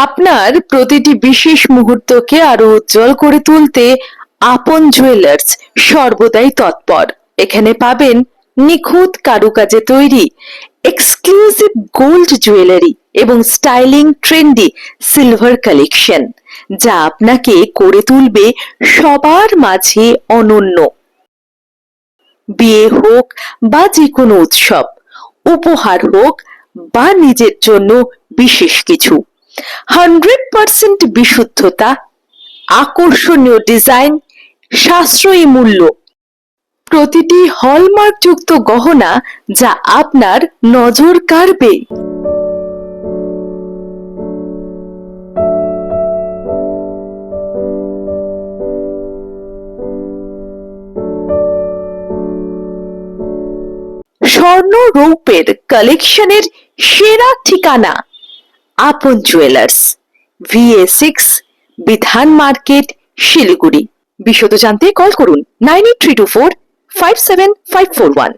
আপনার প্রতিটি বিশেষ মুহূর্তকে আরো উজ্জ্বল করে তুলতে আপন জুয়েলার্স সর্বদাই তৎপর। এখানে পাবেন নিখুঁত কারুকাজে তৈরি এক্সক্লুসিভ গোল্ড জুয়েলারি এবং স্টাইলিং ট্রেন্ডি সিলভার কালেকশন, যা আপনাকে করে তুলবে সবার মাঝে অনন্য। বিয়ে হোক বা যে কোনো উৎসব, উপহার হোক বা নিজের জন্য বিশেষ কিছু, 100% বিশুদ্ধতা, আকর্ষণীয় ডিজাইন, সাশ্রয়ী মূল্য, প্রতিটি হলমার্কযুক্ত গহনা যা আপনার নজর কাড়বে। স্বর্ণ রৌপ্যের কালেকশনের সেরা ঠিকানা আপন জুয়েলার্স, VA6, বিধান মার্কেট, শিলিগুড়ি। বিশদ জানতে কল করুন 9832457541।